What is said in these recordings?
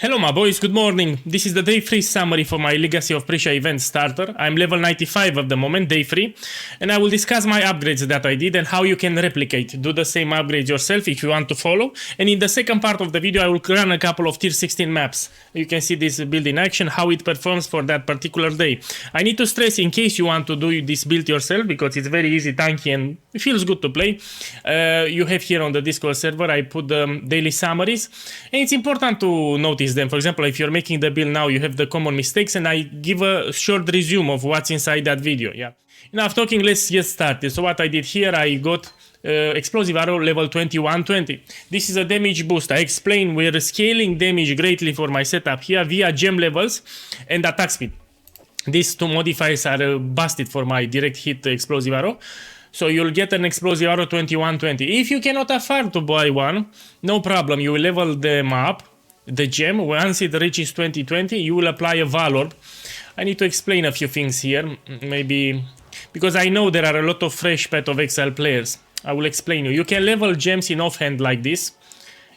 Hello my boys, good morning. This is the day 3 summary for my Legacy of Phrecia event starter. I'm level 95 at the moment, day 3, and I will discuss my upgrades that I did and how you can replicate. Do the same upgrades yourself if you want to follow. And in the second part of the video I will run a couple of tier 16 maps. You can see this build in action, how it performs for that particular day. I need to stress, in case you want to do this build yourself, because it's very easy, tanky, and it feels good to play. You have here on the Discord server, I put the daily summaries, and it's important to notice them. For example, if you're making the build now, you have the common mistakes, and I give a short resume of what's inside that video. Yeah. Enough talking, let's get started. So what I did here, I got explosive arrow level 2120. This is a damage boost. I explained we're scaling damage greatly for my setup here via gem levels and attack speed. These two modifiers are busted for my direct hit explosive arrow. So you'll get an explosive arrow 2120. If you cannot afford to buy one, no problem. You will level them up. The gem, once it reaches 2020, you will apply a valor. I need to explain a few things here, maybe because I know there are a lot of fresh Path of Exile players. I will explain you. You can level gems in offhand like this,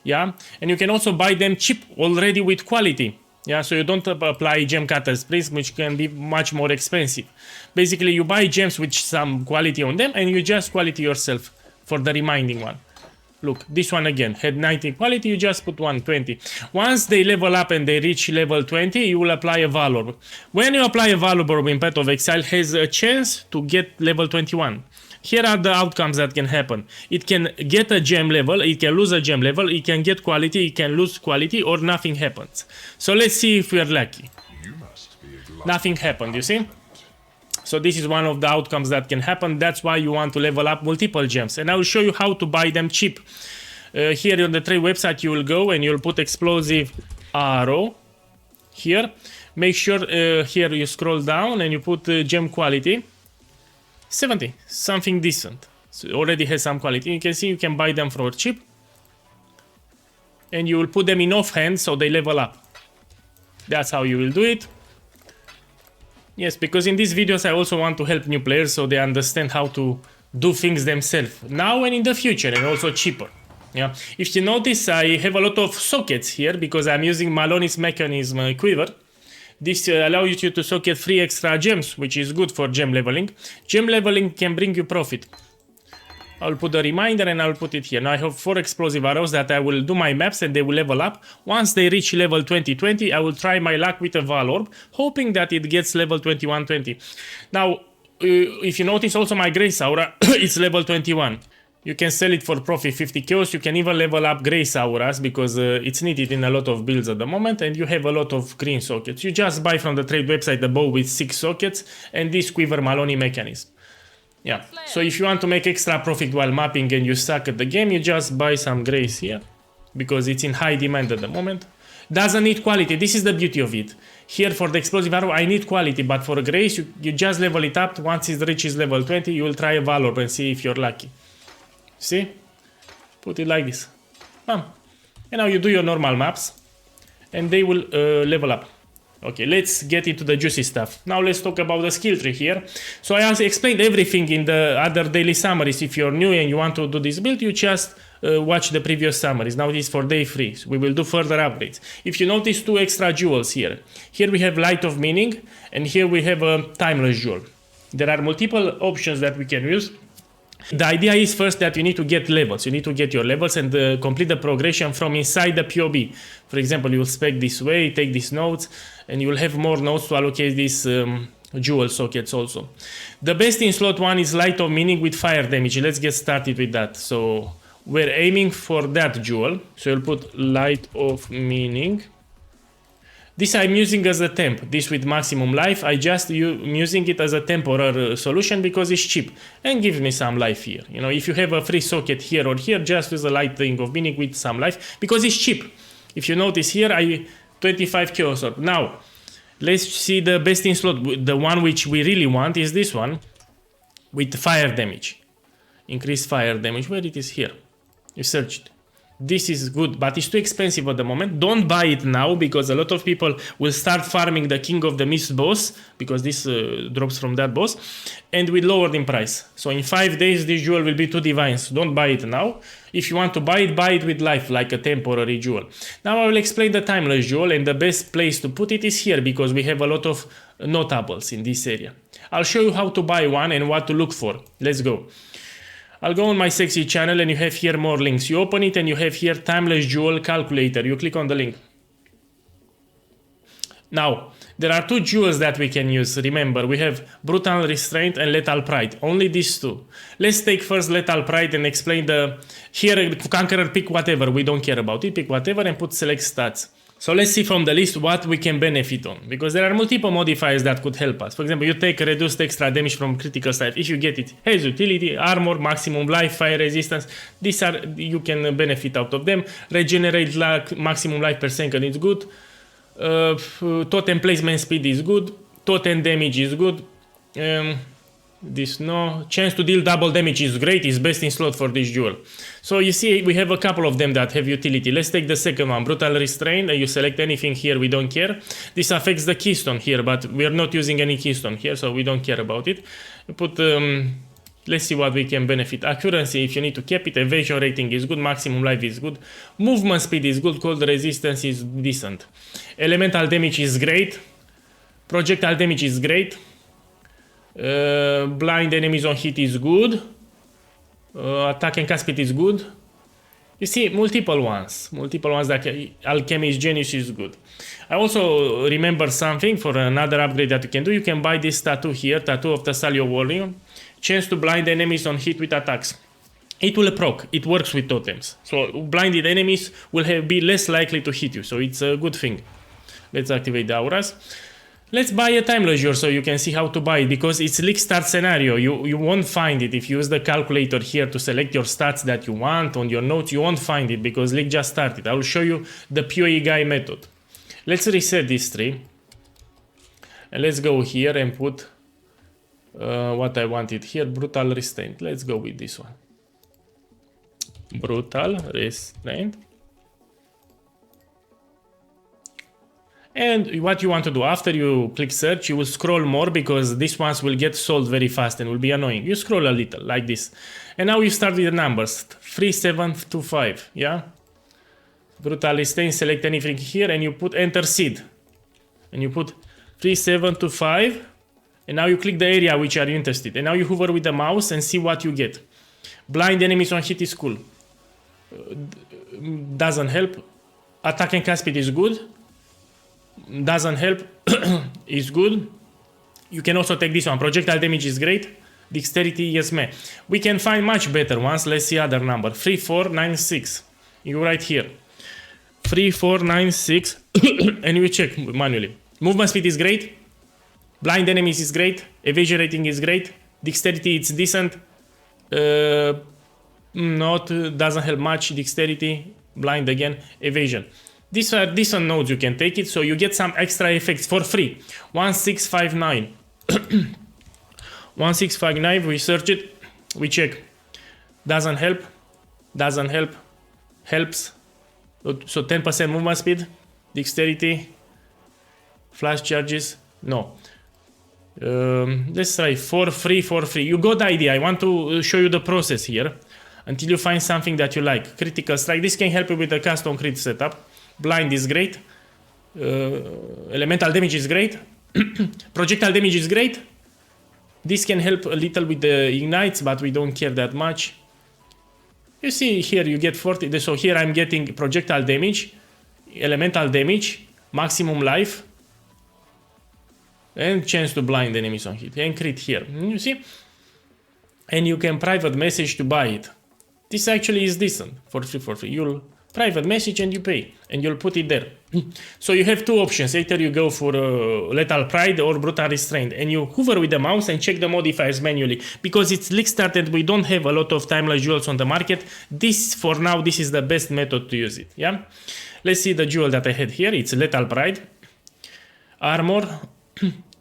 yeah, and you can also buy them cheap already with quality, yeah. So you don't apply gem cutters, please, which can be much more expensive. Basically, you buy gems with some quality on them, and you just quality yourself for the remaining one. Look, this one again, had 90 quality, you just put 120. Once they level up and they reach level 20, you will apply a valor. When you apply a valor in Path of Exile, has a chance to get level 21. Here are the outcomes that can happen. It can get a gem level, it can lose a gem level, it can get quality, it can lose quality, or nothing happens. So let's see if we are lucky. Nothing happened, you see? So this is one of the outcomes that can happen. That's why you want to level up multiple gems. And I will show you how to buy them cheap. Here on the trade website you will go and you'll put explosive arrow here. Make sure here you scroll down and you put gem quality. 70, something decent. So it already has some quality. You can see you can buy them for cheap. And you will put them in offhand so they level up. That's how you will do it. Yes, because in these videos I also want to help new players so they understand how to do things themselves now and in the future, and also cheaper. Yeah. If you notice, I have a lot of sockets here because I'm using Maloney's mechanism quiver. This allows you to socket 3 extra gems, which is good for gem leveling. Gem leveling can bring you profit. I'll put a reminder and I'll put it here. Now I have 4 explosive arrows that I will do my maps and they will level up. Once they reach level 2020, I will try my luck with a valor, hoping that it gets level 2120. Now, if you notice also my Grace Aura, it's level 21. You can sell it for profit 50 kills. You can even level up Grace Auras because it's needed in a lot of builds at the moment, and you have a lot of green sockets. You just buy from the trade website the bow with 6 sockets and this quiver Maloney mechanism. Yeah, so if you want to make extra profit while mapping and you suck at the game, you just buy some Grace here, because it's in high demand at the moment. Doesn't need quality, this is the beauty of it. Here for the explosive arrow, I need quality, but for Grace, you just level it up. Once it reaches level 20, you will try a valor and see if you're lucky. See? Put it like this. Bam. And now you do your normal maps, and they will level up. Okay, let's get into the juicy stuff. Now let's talk about the skill tree here. So I also explained everything in the other daily summaries. If you're new and you want to do this build, you just watch the previous summaries. Now this is for day 3. So we will do further upgrades. If you notice 2 extra jewels here. Here we have Light of Meaning, and here we have a Timeless Jewel. There are multiple options that we can use. The idea is first that you need to get levels. You need to get your levels and complete the progression from inside the POE. For example, you will spec this way, take these nodes, and you will have more nodes to allocate these jewel sockets also. The best in slot 1 is Light of Meaning with fire damage. Let's get started with that. So we're aiming for that jewel. So you'll put Light of Meaning. This I'm using as a temp, this with maximum life. I just using it as a temporary solution because it's cheap and gives me some life here. You know, if you have a free socket here or here, just use a Lighting of Meaning with some life because it's cheap. If you notice here, I 25 kills. Now, let's see the best in slot. The one which we really want is this one with fire damage. Increase fire damage. Where it is here? You search it. This is good, but it's too expensive at the moment. Don't buy it now because a lot of people will start farming the King of the Mist boss because this drops from that boss and will lower in price. So in 5 days this jewel will be 2 divines. Don't buy it now. If you want to buy it with life like a temporary jewel. Now I will explain the timeless jewel, and the best place to put it is here because we have a lot of notables in this area. I'll show you how to buy one and what to look for. Let's go. I'll go on my sexy channel and you have here more links. You open it and you have here timeless jewel calculator. You click on the link. Now, there are 2 jewels that we can use. Remember, we have brutal restraint and lethal pride. Only these 2. Let's take first lethal pride and explain here conqueror, pick whatever. We don't care about it. Pick whatever and put select stats. So let's see from the list what we can benefit on, because there are multiple modifiers that could help us. For example, you take reduced extra damage from critical strike. If you get it, has utility, armor, maximum life, fire resistance. These are, you can benefit out of them. Regenerate maximum life per second is good. Totem placement speed is good. Totem damage is good. This no. Chance to deal double damage is great. It's best in slot for this jewel. So you see we have a couple of them that have utility. Let's take the second one, brutal restraint. You select anything here, we don't care. This affects the keystone here, but we are not using any keystone here, so we don't care about it. Put let's see what we can benefit. Accuracy, if you need to cap it. Evasion rating is good. Maximum life is good. Movement speed is good. Cold resistance is decent. Elemental damage is great. Projectile damage is great. Blind enemies on hit is good. Attack and cast speed is good. You see, multiple ones that Alchemist Genius is good. I also remember something for another upgrade that you can do. You can buy this tattoo here, Tattoo of Thassalia Warrior. Chance to blind enemies on hit with attacks. It will proc. It works with totems. So blinded enemies will be less likely to hit you. So it's a good thing. Let's activate the auras. Let's buy a timeless jewel so you can see how to buy it, because it's leak start scenario. You won't find it if you use the calculator here to select your stats that you want on your notes. You won't find it because leak just started. I will show you the POE guy method. Let's reset this tree and let's go here and put what I wanted here, brutal restraint. Let's go with this one, brutal restraint. And what you want to do, after you click search, you will scroll more because these ones will get sold very fast and will be annoying. You scroll a little like this. And now you start with the numbers, 3, 7, 2, 5, yeah? Brutal restraint, select anything here and you put enter seed. And you put 3, 7, 2, 5. And now you click the area which are you interested. And now you hover with the mouse and see what you get. Blind enemies on hit is cool. Doesn't help. Attack and cast speed is good. Doesn't help. Is good. You can also take this one. Projectile damage is great. Dexterity, yes ma'am. We can find much better ones. Let's see other number. 3, 4, 9, 6. You write here 3, 4, 9, 6 and you check manually. Movement speed is great. Blind enemies is great. Evasion rating is great. Dexterity, it's decent. Doesn't help much. Dexterity, blind again, evasion. These are decent nodes, you can take it, so you get some extra effects for free. 1659. 1659, we search it, we check. Doesn't help, doesn't help, helps. So 10% movement speed, dexterity, flash charges, no. Let's try for free. You got the idea. I want to show you the process here until you find something that you like. Critical strike, this can help you with the custom crit setup. Blind is great. Elemental damage is great. Projectile damage is great. This can help a little with the ignites, but we don't care that much. You see here you get 40. So here I'm getting projectile damage, elemental damage, maximum life, and chance to blind enemies on hit. And crit here. You see? And you can private message to buy it. This actually is decent for free. You'll private message and you pay, and you'll put it there. So you have 2 options. Either you go for lethal pride or brutal restraint, and you hover with the mouse and check the modifiers manually, because it's leak started. We don't have a lot of timeless jewels on the market. This for now, this is the best method to use it. Yeah, let's see the jewel that I had here. It's lethal pride. Armor.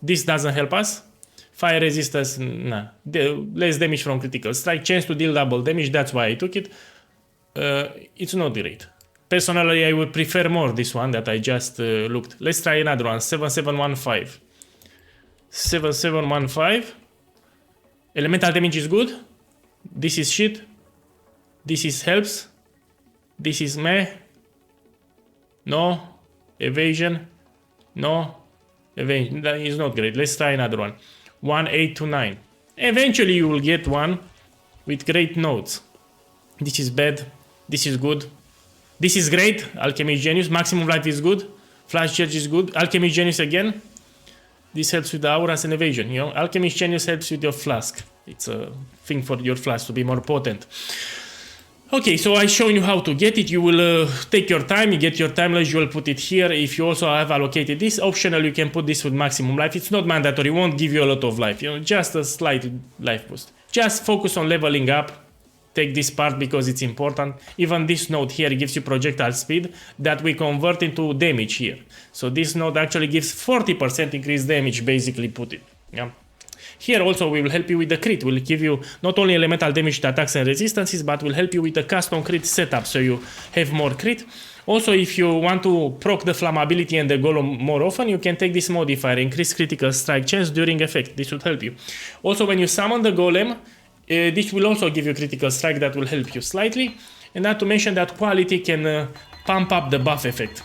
This doesn't help us. Fire resistance, nah. Less damage from critical strike. Chance to deal double damage, that's why I took it. it's not great. Personally, I would prefer more this one that I just looked. Let's try another one, 7715. 7715. Elemental damage is good. This is shit. This is helps. This is meh. No. Evasion. No. Evasion. That is not great. Let's try another one. 1829. Eventually you will get one with great notes. This is bad. This is good. This is great. Alchemist Genius. Maximum life is good. Flash Charge is good. Alchemist Genius again. This helps with the auras and evasion. You know, Alchemist Genius helps with your flask. It's a thing for your flask to be more potent. Okay, so I shown you how to get it. You will take your time, you get your timeless, you will put it here. If you also have allocated this, optional, you can put this with maximum life. It's not mandatory, it won't give you a lot of life, you know, just a slight life boost. Just focus on leveling up. Take this part because it's important. Even this node here gives you projectile speed that we convert into damage here. So this node actually gives 40% increased damage, basically put it. Yeah. Here also we will help you with the crit. We'll give you not only elemental damage to attacks and resistances, but we'll help you with the custom crit setup so you have more crit. Also, if you want to proc the flammability and the golem more often, you can take this modifier, increase critical strike chance during effect. This would help you. Also, when you summon the golem, this will also give you critical strike that will help you slightly. And not to mention that quality can pump up the buff effect.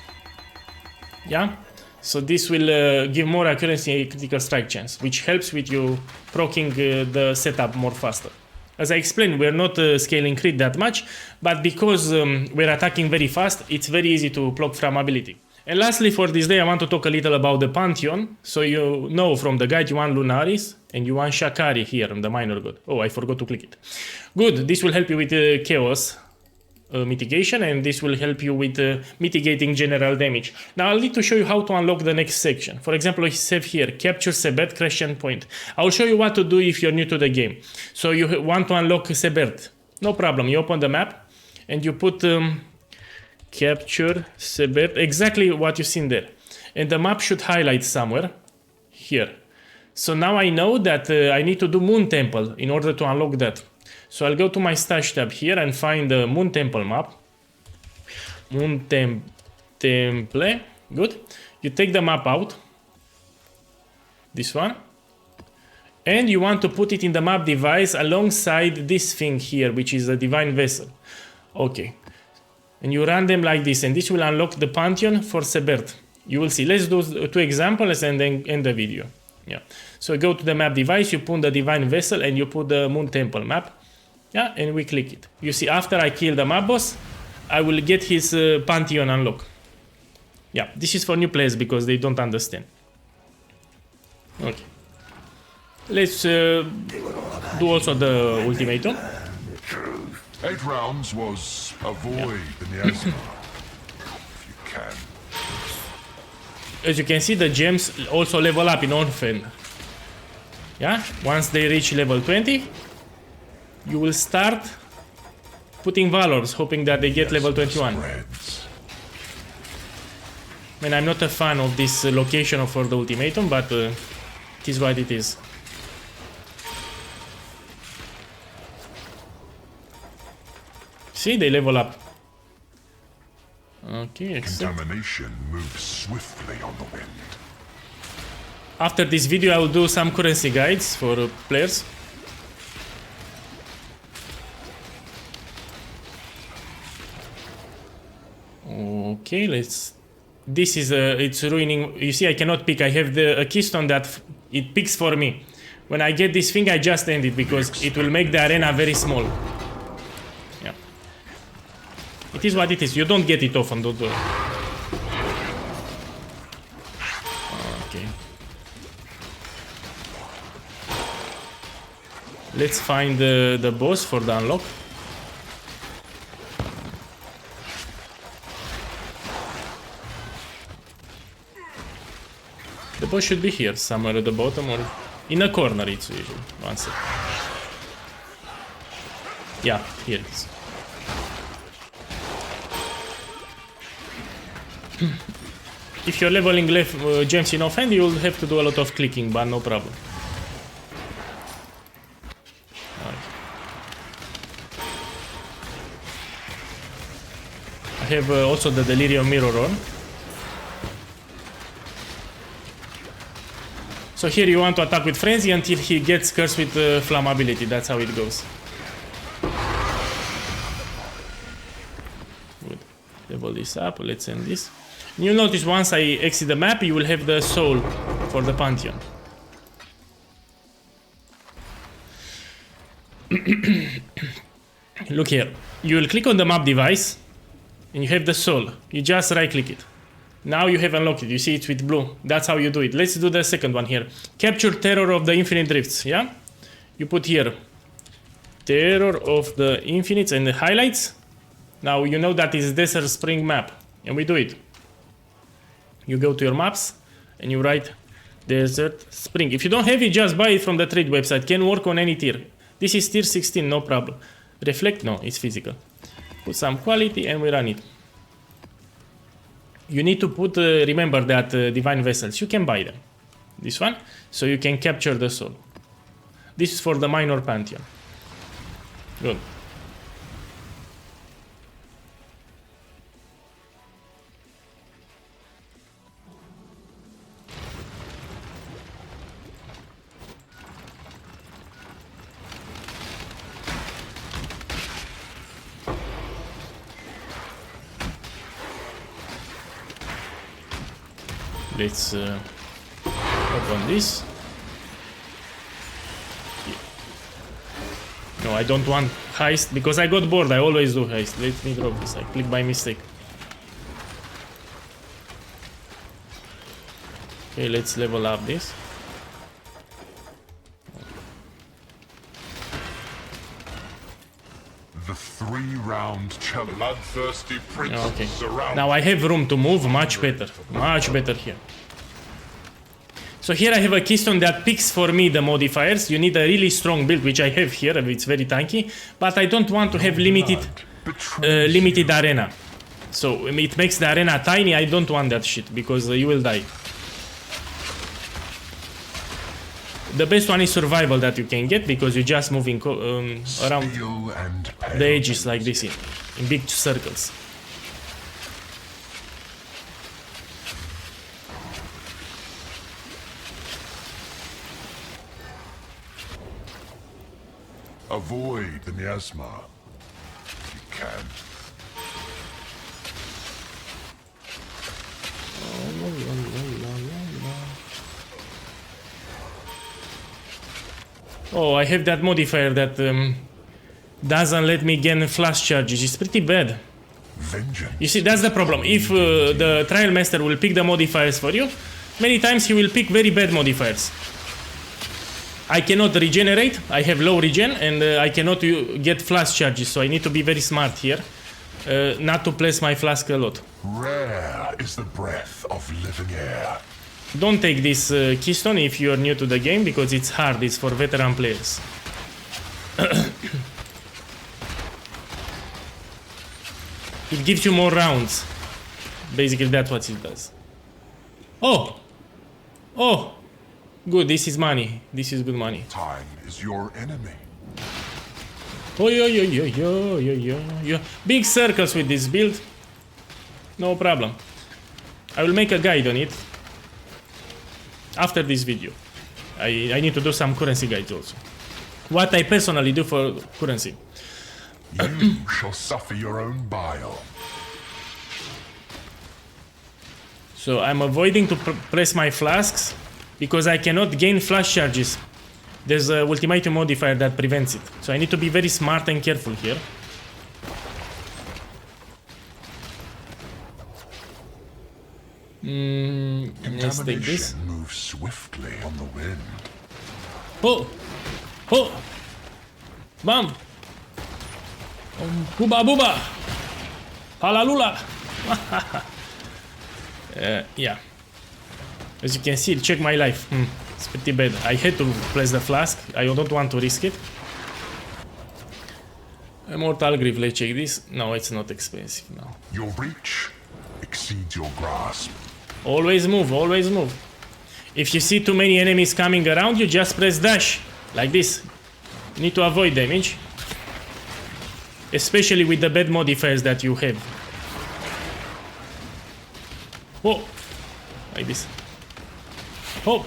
Yeah? So this will give more accuracy and critical strike chance, which helps with you proccing the setup more faster. As I explained, we're not scaling crit that much, but because we're attacking very fast, it's very easy to block flammability. And lastly, for this day, I want to talk a little about the Pantheon. So you know from the guide you want Lunaris and you want Shakari here on the minor god. Oh, I forgot to click it. Good, this will help you with chaos mitigation, and this will help you with mitigating general damage. Now I'll need to show you how to unlock the next section. For example, I have here, capture Sebert Crescent Point. I'll show you what to do if you're new to the game. So you want to unlock Sebert. No problem, you open the map and you put capture Sebert, exactly what you've seen there. And the map should highlight somewhere here. So now I know that I need to do Moon Temple in order to unlock that. So I'll go to my stash tab here and find the Moon Temple map. Moon Temple, good. You take the map out, this one, and you want to put it in the map device alongside this thing here, which is a Divine Vessel. Okay, and you run them like this, and this will unlock the Pantheon for Sebert. You will see. Let's do 2 examples and then end the video. Yeah. So go to the map device, you put the Divine Vessel, and you put the Moon Temple map. Yeah, and we click it. You see, after I kill the map boss, I will get his Pantheon unlock. Yeah, this is for new players because they don't understand. Okay. Let's do also the ultimatum. 8 rounds was avoid the miasma, if you can. As you can see, the gems also level up in Orphan. Yeah, once they reach level 20, you will start putting valors, hoping that they get level 21. And I'm not a fan of this location for the ultimatum, but it is what it is. See, they level up. Okay, excellent. Contamination moves swiftly on the wind. After this video, I will do some currency guides for players. Okay, let's. This is it's ruining. You see, I cannot pick. I have a keystone that it picks for me. When I get this thing, I just end it because it will make the arena very small. Yeah, it is what it is. You don't get it often, don't do it. Okay. Let's find the boss for the unlock. The boss should be here, somewhere at the bottom or in a corner. It's usually. One second. Yeah, here it is. If you're leveling gems in offhand, you'll have to do a lot of clicking, but no problem. have also the Delirium Mirror on. So here you want to attack with Frenzy until he gets cursed with Flammability. That's how it goes. Good. Level this up. Let's end this. You notice once I exit the map, you will have the soul for the Pantheon. Look here. You will click on the map device and you have the soul. You just right click it. Now you have unlocked it. You see it with blue. That's how you do it. Let's do the second one here. Capture Terror of the Infinite Drifts. Yeah? You put here Terror of the Infinites and the highlights. Now you know that is Desert Spring map. And we do it. You go to your maps and you write Desert Spring. If you don't have it, just buy it from the trade website. Can work on any tier. This is tier 16, no problem. Reflect? No, it's physical. Put some quality and we run it. You need to put, remember that Divine Vessels, you can buy them. This one, so you can capture the soul. This is for the minor Pantheon. Good. Let's open this. No, I don't want heist because I got bored. I always do heist. Let me drop this. I clicked by mistake. Okay, let's level up this. The 3-round challenge. Bloodthirsty prince. Okay. Now I have room to move much better. Much better here. So here I have a keystone that picks for me the modifiers. You need a really strong build, which I have here. It's very tanky. But I don't want to have limited arena. So it makes the arena tiny. I don't want that shit because you will die. The best one is survival that you can get because you're just moving around the edges like this in big circles. Avoid the miasma if you can. Oh, I have that modifier that doesn't let me gain flash charges. It's pretty bad. Vengeance. You see, that's the problem. If the Trial Master will pick the modifiers for you, many times he will pick very bad modifiers. I cannot regenerate, I have low regen, and I cannot get flash charges, so I need to be very smart here, not to place my flask a lot. Rare is the breath of living air. Don't take this keystone if you are new to the game, because it's hard, it's for veteran players. It gives you more rounds. Basically that's what it does. Oh! Oh! Good, this is money. This is good money. Time is your enemy. Oh, yo. Big circles with this build. No problem. I will make a guide on it after this video. I need to do some currency guides also. What I personally do for currency. You shall suffer your own bile. So I'm avoiding to press my flasks because I cannot gain flash charges. There's a ultimatum modifier that prevents it. So I need to be very smart and careful here. Let's take this. Moves swiftly on the wind. Oh! Oh! Bam! Booba booba! Halalula! Yeah. As you can see, check my life. It's pretty bad. I had to press the flask. I don't want to risk it. Immortal Grief, let's check this. No, it's not expensive now. Your reach exceeds your grasp. Always move, always move. If you see too many enemies coming around you, just press dash. Like this. You need to avoid damage. Especially with the bad modifiers that you have. Oh! Like this. Oh!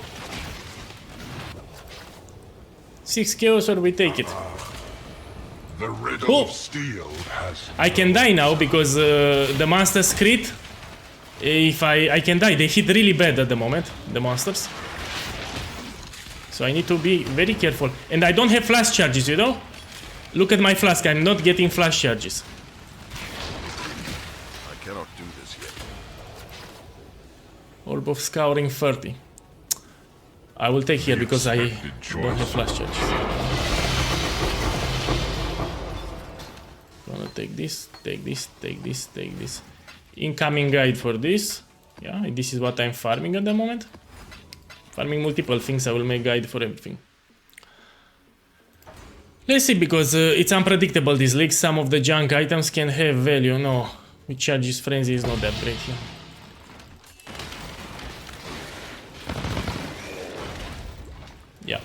6 chaos or we take it. The riddle of steel has... I can die now because the monsters crit. If I can die, they hit really bad at the moment, the monsters. So I need to be very careful. And I don't have flash charges, you know? Look at my flask, I'm not getting flash charges. I cannot do this yet. Orb of Scouring 30. I will take here because I don't have flash charges. Gonna take this, take this, take this, take this. Incoming guide for this. Yeah, this is what I'm farming at the moment. Farming multiple things, I will make guide for everything. Let's see, because it's unpredictable, this league. Some of the junk items can have value. No, with charges frenzy is not that great here. Yeah.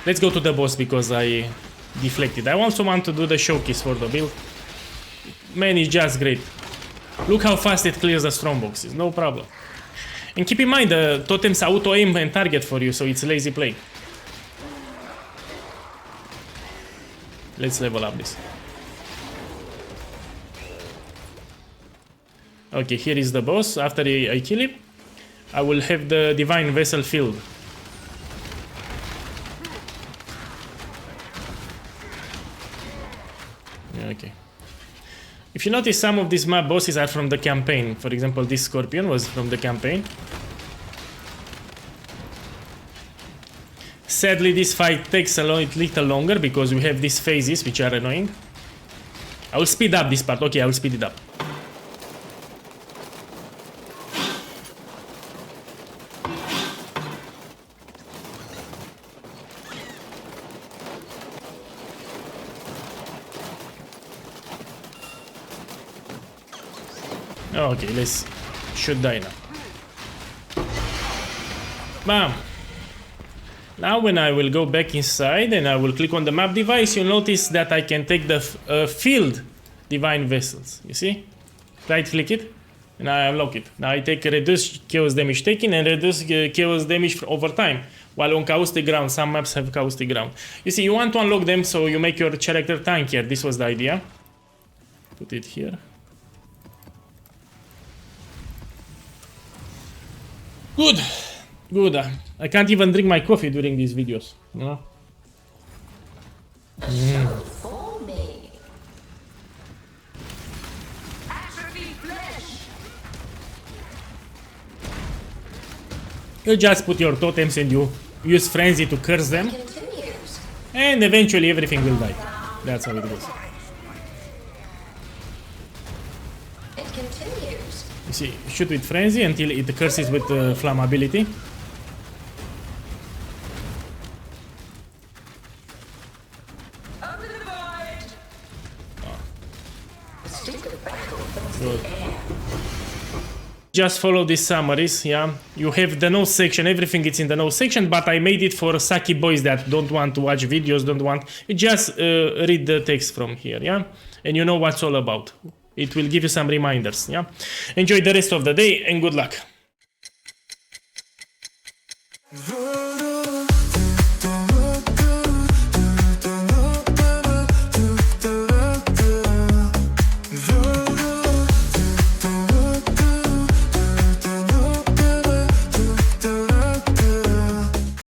Let's go to the boss because I deflected. I also want to do the showcase for the build. Man, it's just great. Look how fast it clears the strong boxes, no problem. And keep in mind, the totems auto-aim and target for you, so it's lazy play. Let's level up this. Okay, here is the boss. After I kill him, I will have the Divine Vessel filled. Okay. If you notice, some of these map bosses are from the campaign. For example, this Scorpion was from the campaign. Sadly, this fight takes a little longer because we have these phases which are annoying. I will speed up this part. Okay, I will speed it up. Okay, let's should die now. Bam! Now when I will go back inside and I will click on the map device, you'll notice that I can take the field Divine Vessels. You see? Right click it and I unlock it. Now I take reduce chaos damage taken and reduce chaos damage over time. While on caustic ground, some maps have caustic ground. You see, you want to unlock them so you make your character tankier. This was the idea. Put it here. Good, good. I can't even drink my coffee during these videos. You know? You just put your totems and you use frenzy to curse them, and eventually everything will die. That's how it goes. You see, shoot with frenzy until it curses with flammability. Good. Just follow these summaries, yeah. You have the notes section, everything is in the notes section, but I made it for Saki boys that don't want to watch videos, don't want. You just read the text from here, yeah, and you know what's all about. It will give you some reminders, yeah? Enjoy the rest of the day and good luck.